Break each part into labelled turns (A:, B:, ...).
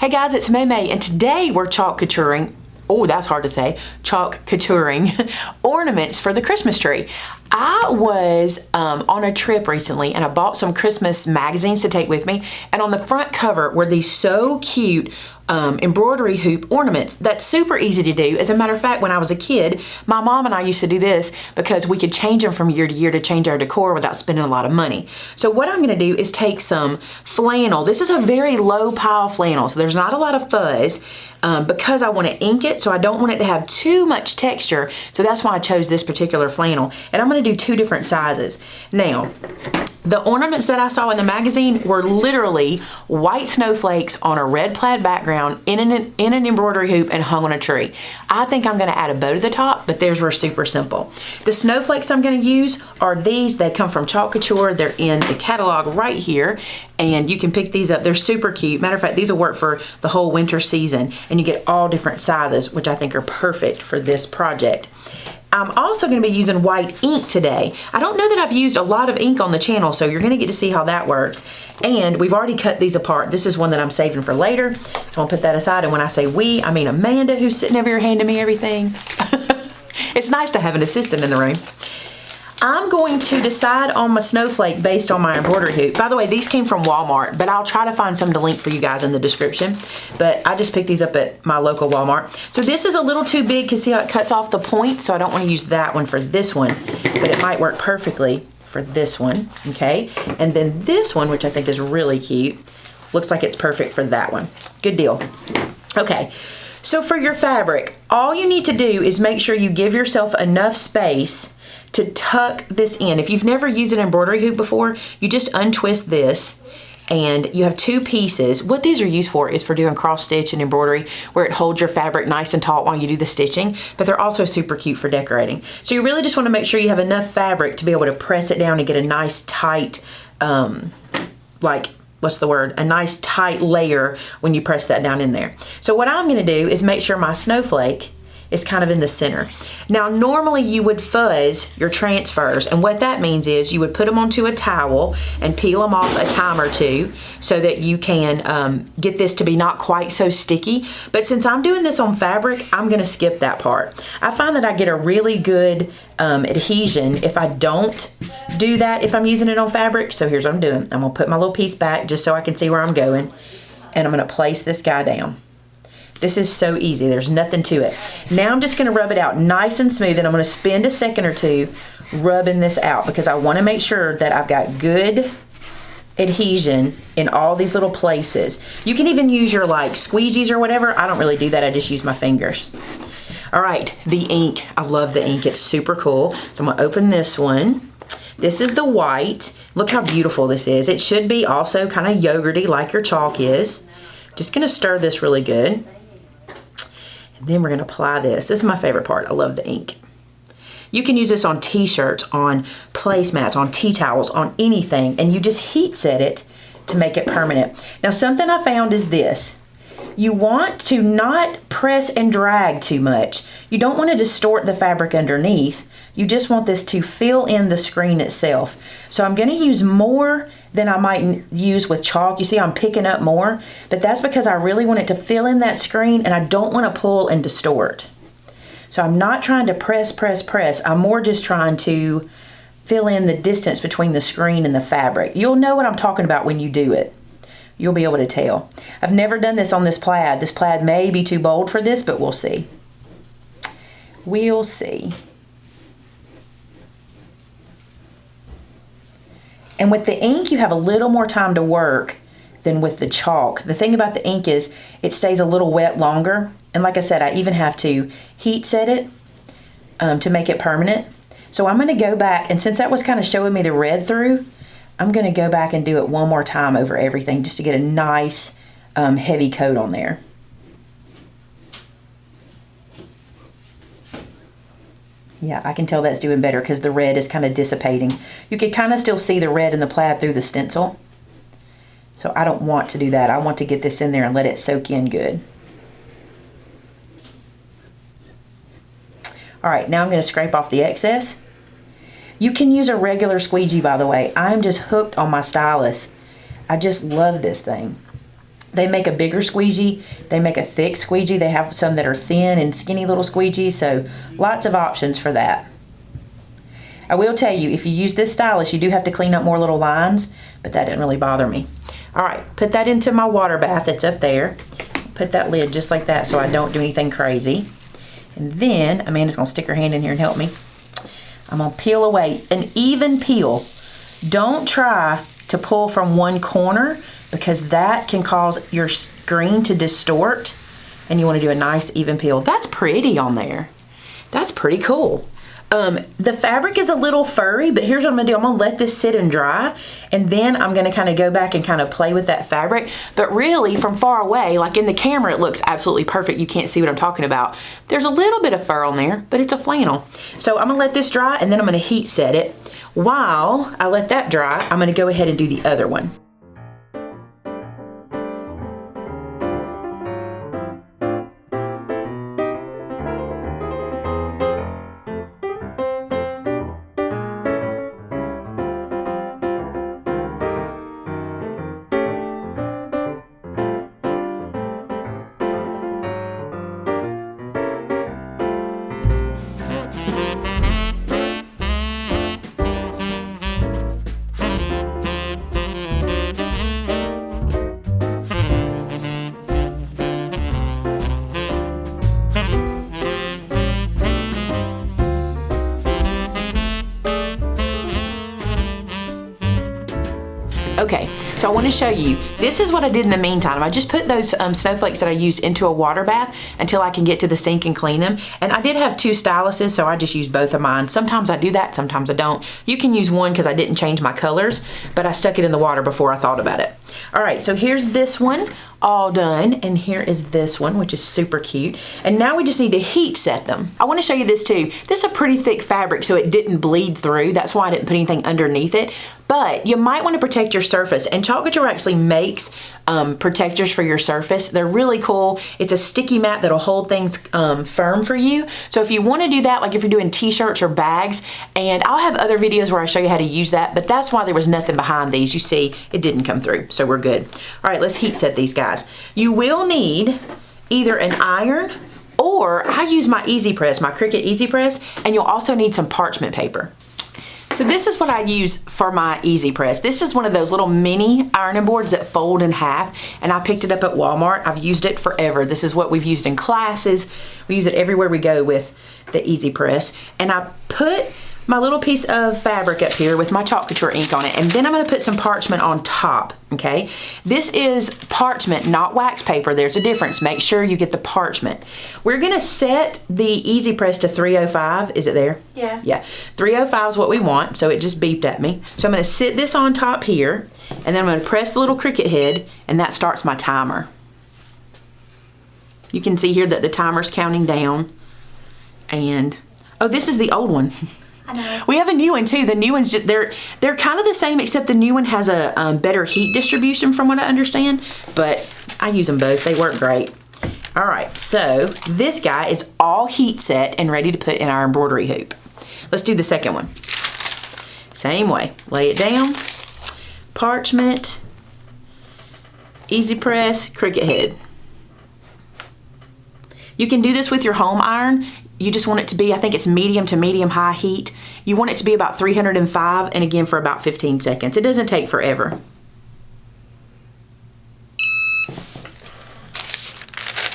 A: Hey guys, it's Maymay, and today we're chalk couturing. Oh, that's hard to say. Chalk couturing ornaments for the Christmas tree. I was on a trip recently and I bought some Christmas magazines to take with me, and on the front cover were these so cute embroidery hoop ornaments. That's super easy to do. As a matter of fact, when I was a kid, my mom and I used to do this because we could change them from year to year to change our decor without spending a lot of money. So what I'm gonna do is take some flannel. This is a very low pile flannel, so there's not a lot of fuzz because I wanna ink it, so I don't want it to have too much texture. So that's why I chose this particular flannel. And I'm gonna do 2 different sizes. Now, the ornaments that I saw in the magazine were literally white snowflakes on a red plaid background in an embroidery hoop and hung on a tree. I think I'm gonna add a bow to the top, but theirs were super simple. The snowflakes I'm gonna use are these. They come from Chalk Couture. They're in the catalog right here, and you can pick these up. They're super cute. Matter of fact, these will work for the whole winter season, and you get all different sizes, which I think are perfect for this project. I'm also going to be using white ink today. I don't know that I've used a lot of ink on the channel, so you're going to get to see how that works. And we've already cut these apart. This is one that I'm saving for later, so I'll put that aside. And when I say we, I mean Amanda, who's sitting over here handing me everything. It's nice to have an assistant in the room. I'm going to decide on my snowflake based on my embroidery hoop. By the way, these came from Walmart, but I'll try to find some to link for you guys in the description. But I just picked these up at my local Walmart. So this is a little too big, because see how it cuts off the point? So I don't want to use that one for this one, but it might work perfectly for this one, okay? And then this one, which I think is really cute, looks like it's perfect for that one. Good deal. Okay, so for your fabric, all you need to do is make sure you give yourself enough space to tuck this in. If you've never used an embroidery hoop before, you just untwist this and you have 2 pieces. What these are used for is for doing cross stitch and embroidery, where it holds your fabric nice and taut while you do the stitching, but they're also super cute for decorating. So you really just want to make sure you have enough fabric to be able to press it down and get a nice tight, like, what's the word? A nice tight layer when you press that down in there. So what I'm gonna do is make sure my snowflake is kind of in the center. Now, normally you would fuzz your transfers, and what that means is you would put them onto a towel and peel them off a time or 2 so that you can get this to be not quite so sticky. But since I'm doing this on fabric, I'm gonna skip that part. I find that I get a really good adhesion if I don't do that if I'm using it on fabric. So here's what I'm doing. I'm gonna put my little piece back just so I can see where I'm going, and I'm gonna place this guy down. This is so easy, there's nothing to it. Now I'm just gonna rub it out nice and smooth, and I'm gonna spend a second or 2 rubbing this out, because I wanna make sure that I've got good adhesion in all these little places. You can even use your like squeegees or whatever. I don't really do that, I just use my fingers. All right, the ink, I love the ink, it's super cool. So I'm gonna open this one. This is the white. Look how beautiful this is. It should be also kind of yogurty like your chalk is. Just gonna stir this really good. Then we're gonna apply this. This is my favorite part. I love the ink. You can use this on t-shirts, on placemats, on tea towels, on anything, and you just heat set it to make it permanent. Now, something I found is this. You want to not press and drag too much. You don't want to distort the fabric underneath. You just want this to fill in the screen itself. So I'm gonna use more than I might use with chalk. You see I'm picking up more, but that's because I really want it to fill in that screen, and I don't want to pull and distort. So I'm not trying to press. I'm more just trying to fill in the distance between the screen and the fabric. You'll know what I'm talking about when you do it. You'll be able to tell. I've never done this on this plaid. This plaid may be too bold for this, but we'll see. We'll see. And with the ink, you have a little more time to work than with the chalk. The thing about the ink is it stays a little wet longer. And like I said, I even have to heat set it to make it permanent. So I'm gonna go back, and since that was kind of showing me the red through, I'm gonna go back and do it one more time over everything just to get a nice heavy coat on there. Yeah, I can tell that's doing better because the red is kind of dissipating. You can kind of still see the red in the plaid through the stencil. So I don't want to do that. I want to get this in there and let it soak in good. All right, now I'm going to scrape off the excess. You can use a regular squeegee, by the way. I'm just hooked on my stylus. I just love this thing. They make a bigger squeegee, they make a thick squeegee, they have some that are thin and skinny little squeegees, so lots of options for that. I will tell you, if you use this stylus, you do have to clean up more little lines, but that didn't really bother me. All right, put that into my water bath that's up there. Put that lid just like that so I don't do anything crazy. And then, Amanda's gonna stick her hand in here and help me. I'm gonna peel away, an even peel. Don't try to pull from one corner because that can cause your screen to distort, and you wanna do a nice even peel. That's pretty on there. That's pretty cool. The fabric is a little furry, but here's what I'm gonna do. I'm gonna let this sit and dry, and then I'm gonna kind of go back and kind of play with that fabric. But really, from far away, like in the camera, it looks absolutely perfect. You can't see what I'm talking about. There's a little bit of fur on there, but it's a flannel. So I'm gonna let this dry, and then I'm gonna heat set it. While I let that dry, I'm gonna go ahead and do the other one. Okay, so I want to show you, this is what I did in the meantime. I just put those snowflakes that I used into a water bath until I can get to the sink and clean them. And I did have 2 styluses, so I just used both of mine. Sometimes I do that, sometimes I don't. You can use one because I didn't change my colors, but I stuck it in the water before I thought about it. All right, so here's this one all done, and here is this one, which is super cute. And now we just need to heat set them. I want to show you this too. This is a pretty thick fabric, so it didn't bleed through. That's why I didn't put anything underneath it. But you might want to protect your surface, and Chalk Couture actually makes protectors for your surface. They're really cool. It's a sticky mat that'll hold things firm for you. So if you want to do that, like if you're doing t-shirts or bags, and I'll have other videos where I show you how to use that, but that's why there was nothing behind these. You see, it didn't come through, so we're good. All right, let's heat set these guys. You will need either an iron, or I use my Easy Press, my Cricut Easy Press, and you'll also need some parchment paper. So this is what I use for my Easy Press. This is one of those little mini ironing boards that fold in half, and I picked it up at Walmart. I've used it forever. This is what we've used in classes. We use it everywhere we go with the Easy Press. And I put my little piece of fabric up here with my Chalk Couture ink on it, and then I'm gonna put some parchment on top, okay? This is parchment, not wax paper. There's a difference. Make sure you get the parchment. We're gonna set the Easy Press to 305. Is it there?
B: Yeah.
A: Yeah, 305 is what we want, so it just beeped at me. So I'm gonna sit this on top here, and then I'm gonna press the little Cricut head, and that starts my timer. You can see here that the timer's counting down, and, oh, this is the old one.
B: I know.
A: We have a new one too. The new ones, they're kind of the same, except the new one has a better heat distribution from what I understand, but I use them both. They work great. All right, so this guy is all heat set and ready to put in our embroidery hoop. Let's do the second one. Same way, lay it down, parchment, Easy Press, Cricut head. You can do this with your home iron. You just want it to be, I think it's medium to medium high heat. You want it to be about 305, and again for about 15 seconds. It doesn't take forever.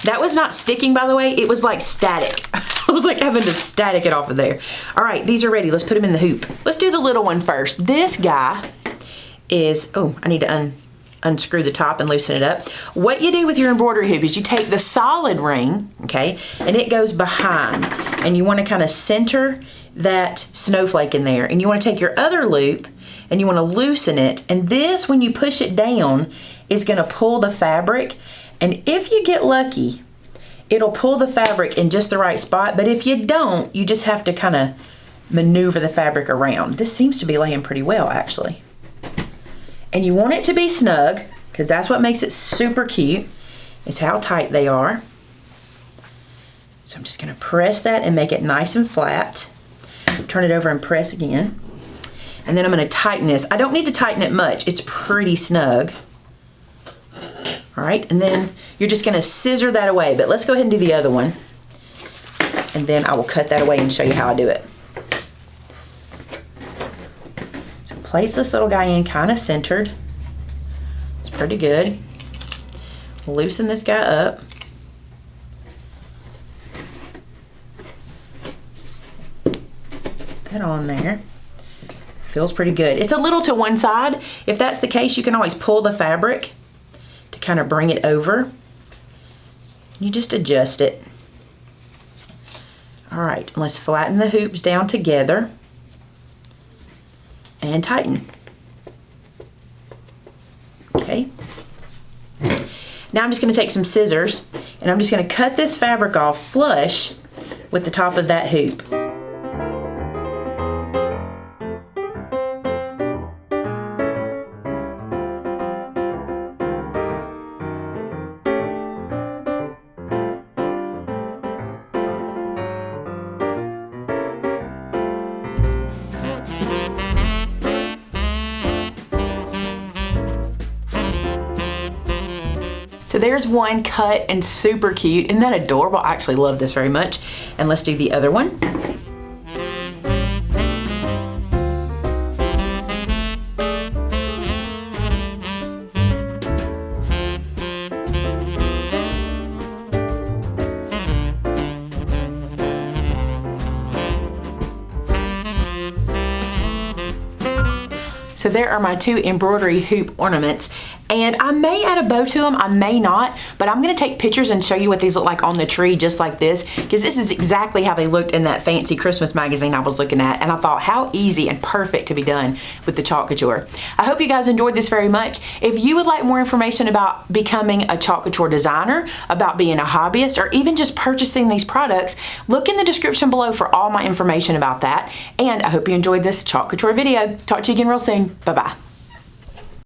A: That was not sticking, by the way. It was like static. I was like having to static it off of there. All right, these are ready. Let's put them in the hoop. Let's do the little one first. This guy is, oh, I need to unscrew the top and loosen it up. What you do with your embroidery hoop is you take the solid ring, okay, and it goes behind, and you want to kind of center that snowflake in there, and you want to take your other loop and you want to loosen it, and this, when you push it down, is going to pull the fabric, and if you get lucky, it'll pull the fabric in just the right spot, but if you don't, you just have to kind of maneuver the fabric around. This seems to be laying pretty well, actually. And you want it to be snug, because that's what makes it super cute, is how tight they are. So I'm just going to press that and make it nice and flat. Turn it over and press again. And then I'm going to tighten this. I don't need to tighten it much. It's pretty snug. All right, and then you're just gonna scissor that away, but let's go ahead and do the other one. And then I will cut that away and show you how I do it. So place this little guy in kind of centered. It's pretty good. Loosen this guy up. That on there. Feels pretty good. It's a little to one side. If that's the case, you can always pull the fabric to kind of bring it over. You just adjust it. All right, let's flatten the hoops down together and tighten. Okay. Now I'm just going to take some scissors and I'm just going to cut this fabric off flush with the top of that hoop. So there's one cut and super cute. Isn't that adorable? I actually love this very much. And let's do the other one. So there are my two embroidery hoop ornaments, and I may add a bow to them, I may not, but I'm gonna take pictures and show you what these look like on the tree just like this, because this is exactly how they looked in that fancy Christmas magazine I was looking at, and I thought how easy and perfect to be done with the Chalk Couture. I hope you guys enjoyed this very much. If you would like more information about becoming a Chalk Couture designer, about being a hobbyist, or even just purchasing these products, look in the description below for all my information about that, and I hope you enjoyed this Chalk Couture video. Talk to you again real soon. Bye-bye.